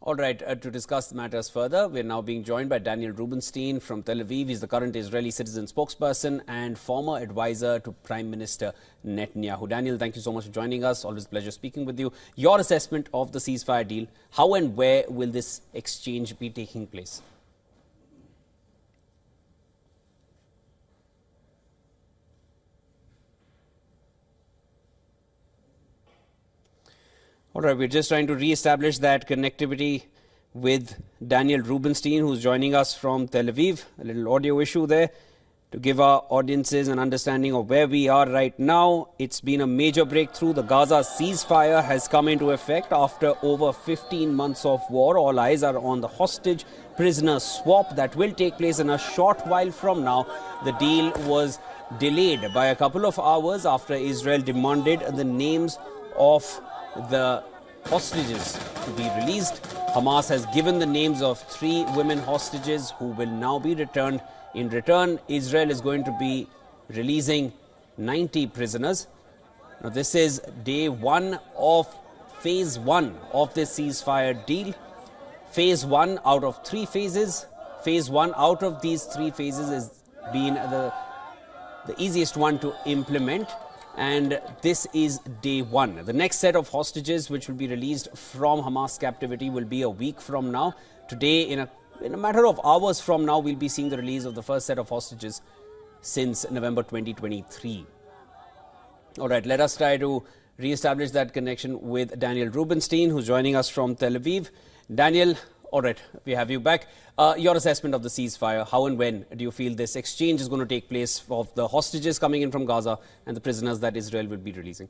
All right, to discuss the matters further, we're now being joined by Daniel Rubinstein from Tel Aviv. He's the current Israeli citizen spokesperson and former advisor to Prime Minister Netanyahu. Daniel, thank you so much for joining us. Always a pleasure speaking with you. Your assessment of the ceasefire deal, how and where will this exchange be taking place? All right, we're just trying to re-establish that connectivity with Daniel Rubinstein, who's joining us from Tel Aviv. A little audio issue there to give our audiences an understanding of where we are right now. It's been a major breakthrough. The Gaza ceasefire has come into effect after over 15 months of war. All eyes are on the hostage prisoner swap that will take place in a short while from now. The deal was delayed by a couple of hours after Israel demanded the names of the hostages to be released. Hamas has given the names of 3 women hostages who will now be returned. In return, Israel is going to be releasing 90 prisoners. Now, this is day 1 of phase 1 of this ceasefire deal. Phase 1 out of 3 phases. Phase 1 out of these 3 phases has been the easiest one to implement. And this is day 1. The next set of hostages which will be released from Hamas captivity will be a week from now. Today, in a matter of hours from now, we'll be seeing the release of the first set of hostages since November 2023. All right, let us try to re-establish that connection with Daniel Rubinstein, who's joining us from Tel Aviv. Daniel, all right, we have you back. Your assessment of the ceasefire, how and when do you feel this exchange is going to take place of the hostages coming in from Gaza and the prisoners that Israel will be releasing?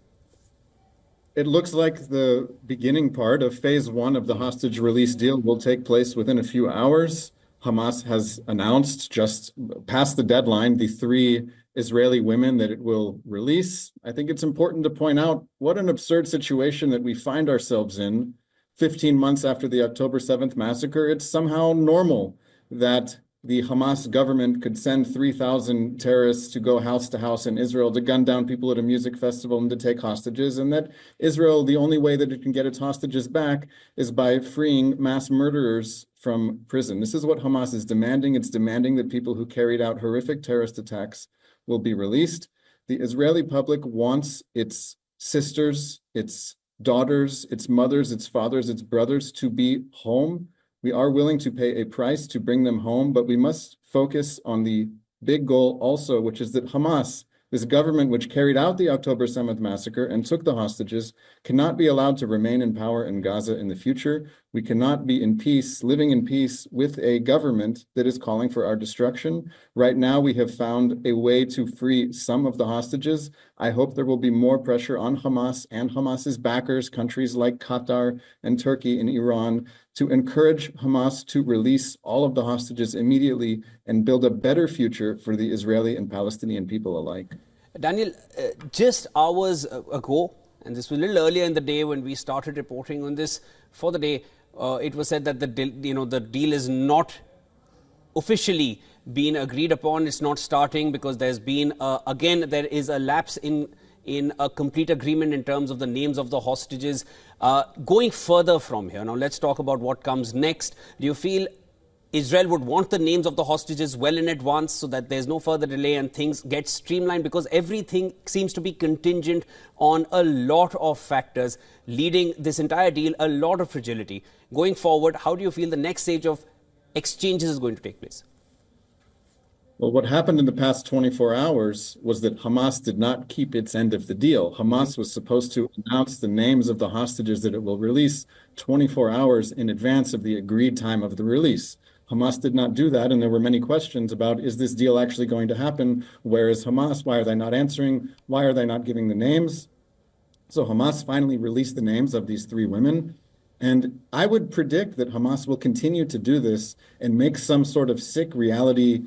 It looks like the beginning part of phase 1 of the hostage release deal will take place within a few hours. Hamas has announced just past the deadline the 3 Israeli women that it will release. I think it's important to point out what an absurd situation that we find ourselves in. 15 months after the October 7th massacre, it's somehow normal that the Hamas government could send 3,000 terrorists to go house to house in Israel to gun down people at a music festival and to take hostages, and that Israel, the only way that it can get its hostages back is by freeing mass murderers from prison. This is what Hamas is demanding. It's demanding that people who carried out horrific terrorist attacks will be released. The Israeli public wants its sisters, its daughters, its mothers, its fathers, its brothers to be home. We are willing to pay a price to bring them home, but we must focus on the big goal also, which is that Hamas, this government which carried out the October 7th massacre and took the hostages, cannot be allowed to remain in power in Gaza in the future. We cannot be in peace, living in peace with a government that is calling for our destruction. Right now, we have found a way to free some of the hostages. I hope there will be more pressure on Hamas and Hamas's backers, countries like Qatar and Turkey and Iran, to encourage Hamas to release all of the hostages immediately and build a better future for the Israeli and Palestinian people alike. Daniel, just hours ago, and this was a little earlier in the day when we started reporting on this for the day, it was said that the deal is not officially been agreed upon. It's not starting because there's been again there is a lapse in a complete agreement in terms of the names of the hostages. Going further from here, now let's talk about what comes next. Do you feel Israel would want the names of the hostages well in advance so that there's no further delay and things get streamlined? Because everything seems to be contingent on a lot of factors leading this entire deal, a lot of fragility. Going forward, how do you feel the next stage of exchanges is going to take place? Well, what happened in the past 24 hours was that Hamas did not keep its end of the deal. Hamas was supposed to announce the names of the hostages that it will release 24 hours in advance of the agreed time of the release. Hamas did not do that, and there were many questions about, is this deal actually going to happen? Where is Hamas? Why are they not answering? Why are they not giving the names? So Hamas finally released the names of these 3 women. And I would predict that Hamas will continue to do this and make some sort of sick reality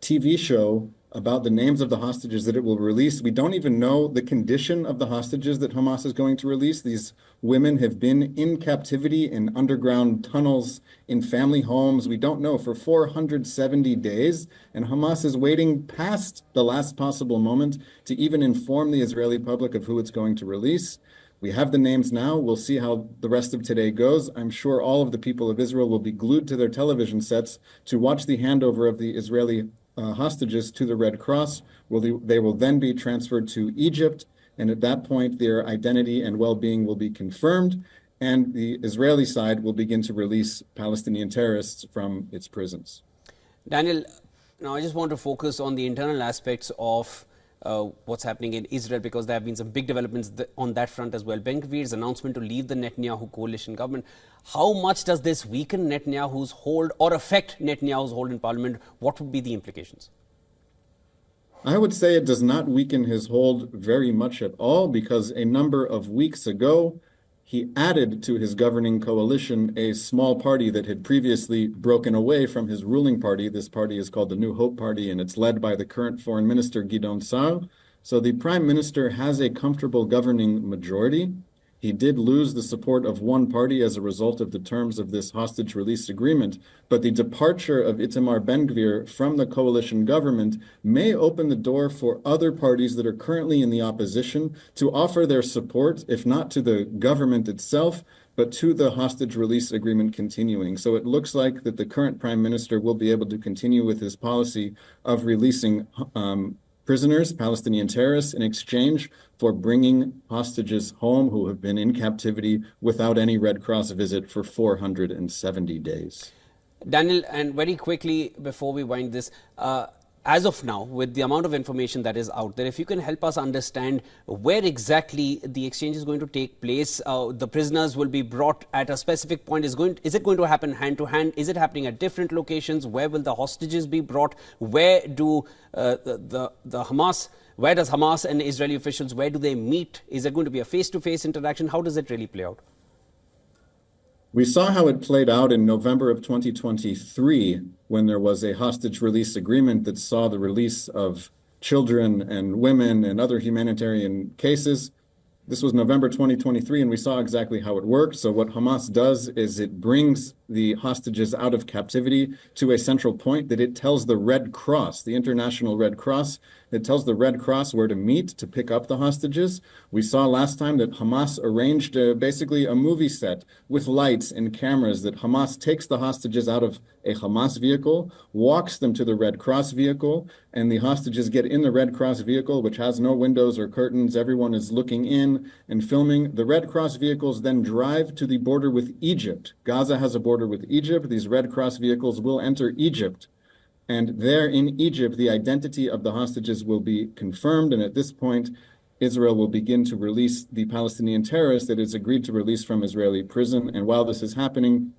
TV show about the names of the hostages that it will release. We don't even know the condition of the hostages that Hamas is going to release. These women have been in captivity in underground tunnels, in family homes. We don't know for 470 days. And Hamas is waiting past the last possible moment to even inform the Israeli public of who it's going to release. We have the names now. We'll see how the rest of today goes. I'm sure all of the people of Israel will be glued to their television sets to watch the handover of the Israeli hostages to the Red Cross. They will then be transferred to Egypt, and at that point, their identity and well-being will be confirmed, and the Israeli side will begin to release Palestinian terrorists from its prisons. Daniel, now I just want to focus on the internal aspects of what's happening in Israel, because there have been some big developments on that front as well. Ben Gvir's announcement to leave the Netanyahu coalition government. How much does this weaken Netanyahu's hold or affect Netanyahu's hold in parliament? What would be the implications? I would say it does not weaken his hold very much at all, because a number of weeks ago, he added to his governing coalition a small party that had previously broken away from his ruling party. This party is called the New Hope Party, and it's led by the current foreign minister, Gideon Sa'ar. So the prime minister has a comfortable governing majority. He did lose the support of one party as a result of the terms of this hostage release agreement, but the departure of Itamar Ben-Gvir from the coalition government may open the door for other parties that are currently in the opposition to offer their support, if not to the government itself, but to the hostage release agreement continuing. So it looks like that the current prime minister will be able to continue with his policy of releasing prisoners, Palestinian terrorists, in exchange for bringing hostages home who have been in captivity without any Red Cross visit for 470 days. Daniel, and very quickly before we wind this, as of now, with the amount of information that is out there, if you can help us understand where exactly the exchange is going to take place. The prisoners will be brought at a specific point. Is it going to happen hand to hand? Is it happening at different locations? Where will the hostages be brought? Where do where does Hamas and Israeli officials, where do they meet? Is it going to be a face-to-face interaction? How does it really play out? We saw how it played out in November of 2023, when there was a hostage release agreement that saw the release of children and women and other humanitarian cases. This was November 2023, and we saw exactly how it worked. So what Hamas does is it brings the hostages out of captivity to a central point that it tells the Red Cross, the International Red Cross, it tells the Red Cross where to meet to pick up the hostages. We saw last time that Hamas arranged basically a movie set with lights and cameras, that Hamas takes the hostages out of a Hamas vehicle, walks them to the Red Cross vehicle, and the hostages get in the Red Cross vehicle, which has no windows or curtains. Everyone is looking in and filming. The Red Cross vehicles then drive to the border with Egypt. Gaza has a border with Egypt. These Red Cross vehicles will enter Egypt. And there in Egypt, the identity of the hostages will be confirmed. And at this point, Israel will begin to release the Palestinian terrorists that it's agreed to release from Israeli prison. And while this is happening,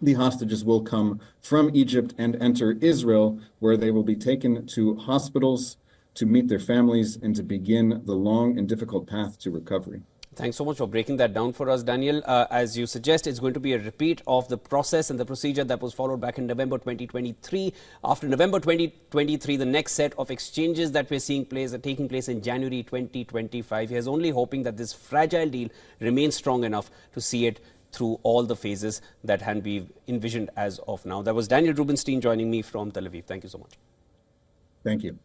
the hostages will come from Egypt and enter Israel, where they will be taken to hospitals to meet their families and to begin the long and difficult path to recovery. Thanks so much for breaking that down for us, Daniel. As you suggest, it's going to be a repeat of the process and the procedure that was followed back in November 2023. After November 2023, the next set of exchanges that we're seeing are taking place in January 2025. He is only hoping that this fragile deal remains strong enough to see it through all the phases that can be envisioned as of now. That was Daniel Rubenstein joining me from Tel Aviv. Thank you so much. Thank you.